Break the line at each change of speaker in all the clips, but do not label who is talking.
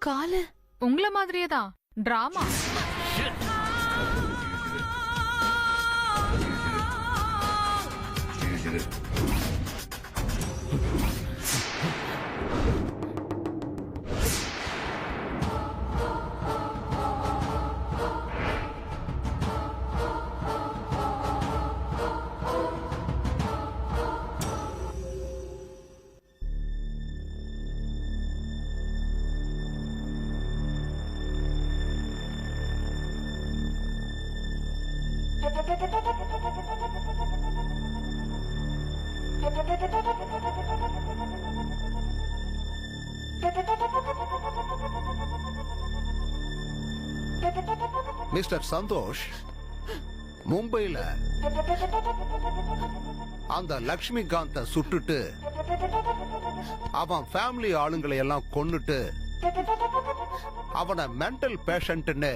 காலு
உங்கள மாதிரியே தான் டிராமா.
மிஸ்டர் சந்தோஷ், மும்பைல அந்த லக்ஷ்மிகாந்த சுட்டுட்டு அவன் ஃபேமிலி ஆளுங்களை எல்லாம் கொன்னுட்டு அவனை மென்டல் பேஷண்ட்னு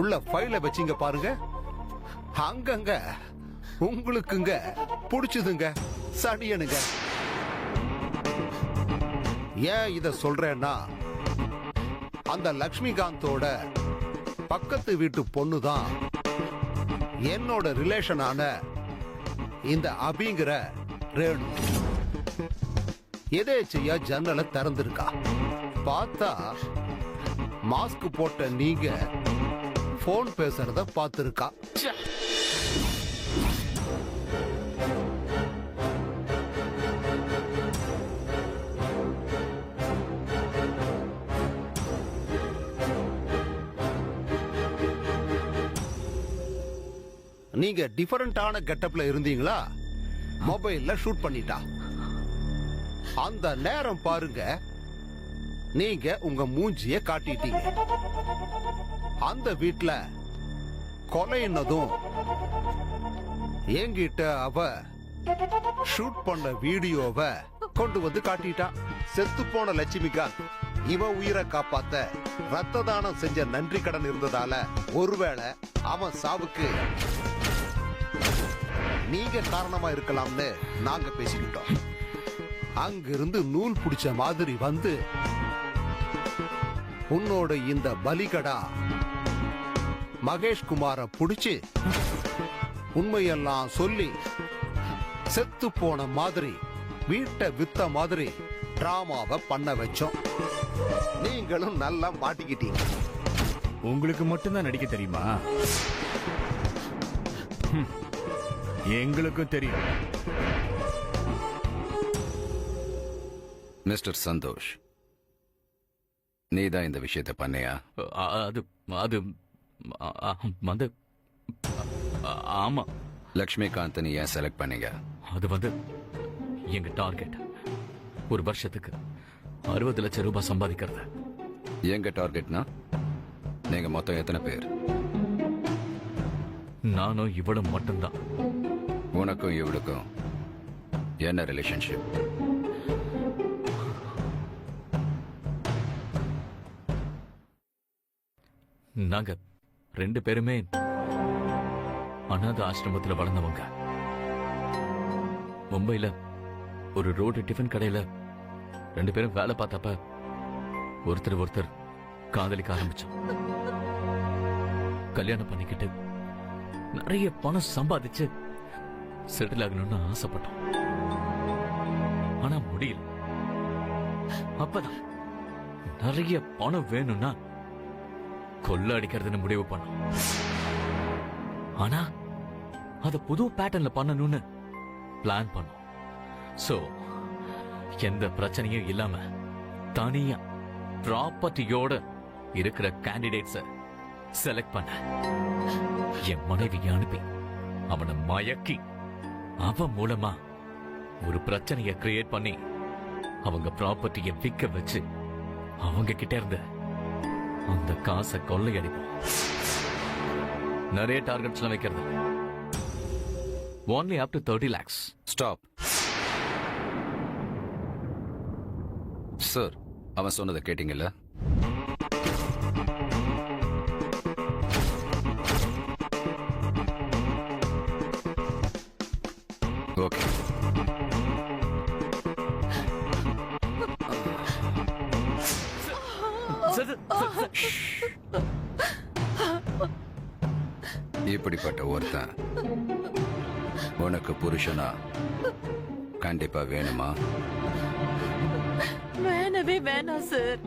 உள்ள ஃபைல வச்சிங்க பாருங்க. அங்கங்க உங்களுக்குங்க புடிச்சதுங்க சனியனுங்க. ஏன் இத சொல்றேன்னா, அந்த லக்ஷ்மிகாந்தோட பக்கத்து வீட்டு பொண்ணுதான் என்னோட ரிலேஷனான இந்த அபிங்கிற ரேணு. எதேச்சையா ஜன்னலை திறந்திருக்கா. பார்த்தா மாஸ்க் போட்ட நீங்க போன் பேசுறத பார்த்திருக்கா. நீங்க டிஃபரண்டான கெட்டப்ல இருந்தீங்களா, மொபைல்ல ஷூட் பண்ணிட்டா. அந்த நேரம் பாருங்க, நீங்க உங்க மூஞ்சிய காட்டிட்டீங்க. அந்த வீட்ல கொலைன்னதும் என்கிட்ட அவ ஷூட் பண்ண வீடியோவை கொண்டு வந்து காட்டிட்டா. செத்து போன லட்சுமிகாந்த் இவ உயிரை காப்பாத்த ரத்த தானம் செஞ்ச நன்றி கடன் இருந்ததால ஒருவேளை அவன் சாவுக்கு நீங்க காரணமா இருக்கலாம்னு நாங்க பேசிக்கிட்டோம். அங்கிருந்து நூல் பிடிச்ச மாதிரி வந்து உன்னோட இந்த பலிகடா மகேஷ் குமார புடிச்சு உண்மையெல்லாம் சொல்லி செத்து போன மாதிரி வீட்டை வித்த மாதிரி டிராமாவை பண்ண வச்சோம். நீங்களும் நல்லா மாட்டிக்கிட்டீங்க.
உங்களுக்கு மட்டும்தான் நடிக்க தெரியுமா? எங்களுக்கும் தெரியும்.
மிஸ்டர் சந்தோஷ், நீதான் இந்த விஷயத்தை பண்ணியா?
அது அது வந்து ஆமா.
லக்ஷ்மிகாந்தனை ஏன் செலக்ட் பண்ணீங்க?
அது வந்து எங்க டார்கெட். ஒரு வருஷத்துக்கு 60 லட்சம் ரூபாய் சம்பாதிக்கிறது.
எங்க டார்கெட்னா நீங்க மொத்தம் எத்தனை பேர்?
நானும் இவளும் மட்டும்தான்.
உனக்கும் இவளுக்கும் என்ன ரிலேஷன்ஷிப்?
நாங்க 2 பேருமே அநாத ஆசிரமத்தில் வளர்ந்தவங்க. மும்பைல ஒரு ரோடு டிஃபன் கடையில 2 பேரும் வேலை பார்த்தப்ப ஒருத்தர் காதலிக்க ஆரம்பிச்சோம். கல்யாணம் பண்ணிக்கிட்டு நிறைய பணம் சம்பாதிச்சு செட்டில் ஆகணும்னு ஆசைப்பட்டோம். ஆனா முடியல. அப்பதான் நிறைய பணம் வேணும்னா கொள்ள அடிக்கிறதுன்னு முடிவு பண்ணோம். ஆனா அத புது பேட்டர்ன்ல பண்ணணும்னு பிளான் பண்ணோம். சோ எந்த பிரச்சனையும் இல்லாம தனியா ப்ராப்பர்ட்டியோட இருக்கிற கேண்டிடேட்ஸ செலக்ட் பண்ண என் மனைவியை அனுப்பி அவனை மயக்கி அவன் மூலமா ஒரு பிரச்சனையை கிரியேட் பண்ணி அவங்க ப்ராப்பர்ட்டியை விற்க வச்சு அவங்க கிட்ட இருந்த அந்த காசை கொள்ளையடிப்போம். நிறைய டார்கெட்ஸ்லாம் வைக்கிறது. only up to 30 lakhs.
Stop sir. அவன் சொன்னதை கேட்டீங்கல்ல? ஓகே.
சார்
இப்படிப்பட்ட ஒருத்தன் உனக்கு புருஷனா கண்டிப்பா வேணுமா?
வேணவே வேணாம் சார்.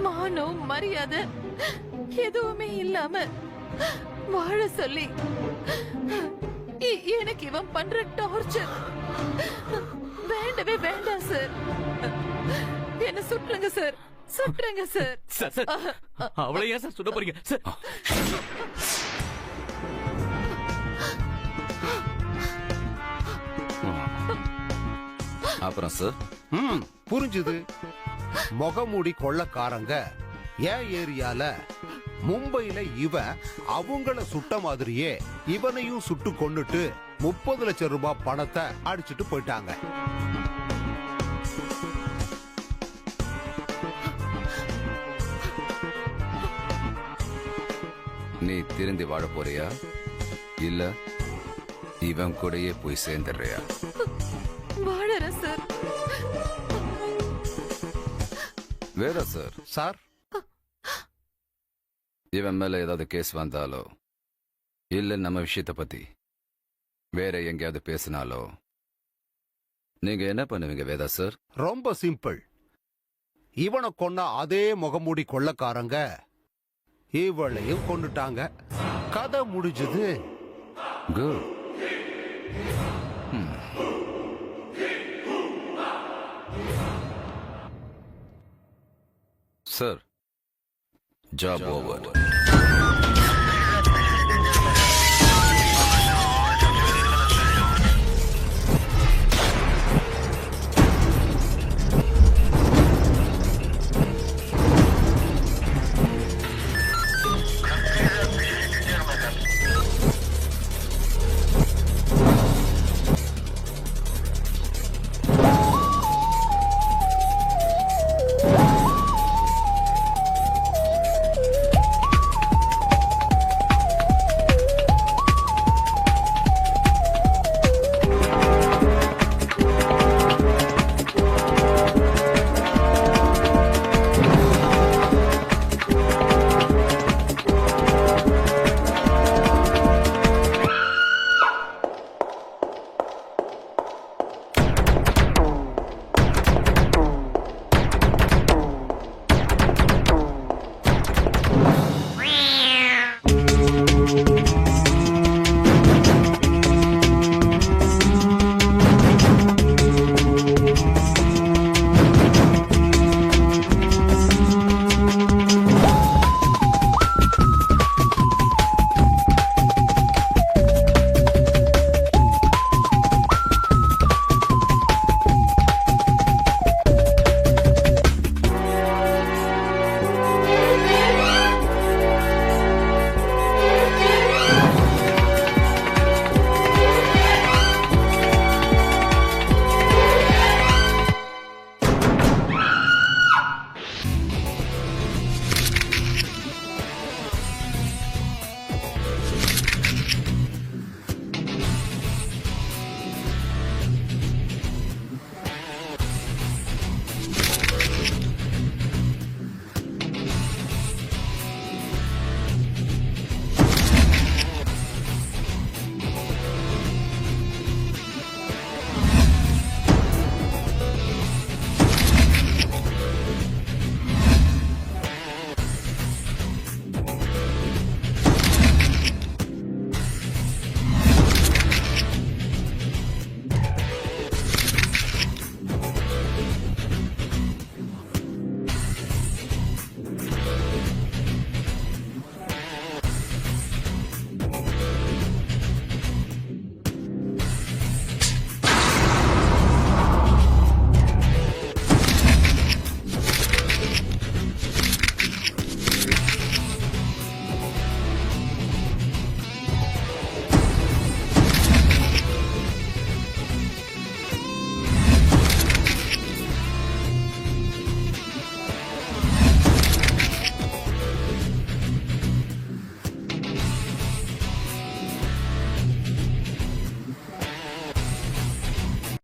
மானம் மரியாதை எதுவுமே இல்லாம வாழ சொல்லி எனக்கு இவன் பண்ற டார்ச்சர் வேண்டவே வேண்டாம் சார். என்ன சுட்டுருங்க சார், சுட்டுருங்க சார்.
சார் சார் அவளை ஏன் சார் சுட போறீங்க சார்?
அப்புறம் சார்,
புரிஞ்சுது. முகமூடி கொள்ளக்காரங்க என் ஏரியால மும்பையில இவன் அவங்கள சுட்ட மாதிரியே இவனையும் சுட்டு கொன்னுட்டு 30 லட்சம் ரூபாய் பணத்தை அடிச்சிட்டு போயிட்டாங்க.
நீ திருந்தி வாழ போறியா இல்ல இவன் கூடயே போய் சேர்ந்துடுறியா?
வாழறேன் சார்.
வேற சார்,
சார்,
இவன் மேல ஏதாவது கேஸ் வந்தாலோ இல்ல நம்ம விஷயத்தை பத்தி வேற எங்கேயாவது பேசினாலோ நீங்க என்ன பண்ணுவீங்க வேதா சார்?
ரொம்ப சிம்பிள். இவனை கொன்ன அதே முகமூடி கொள்ளக்காரங்க இவளையும் கொன்னுட்டாங்க. கதை முடிஞ்சது.
குட். Sir, job over.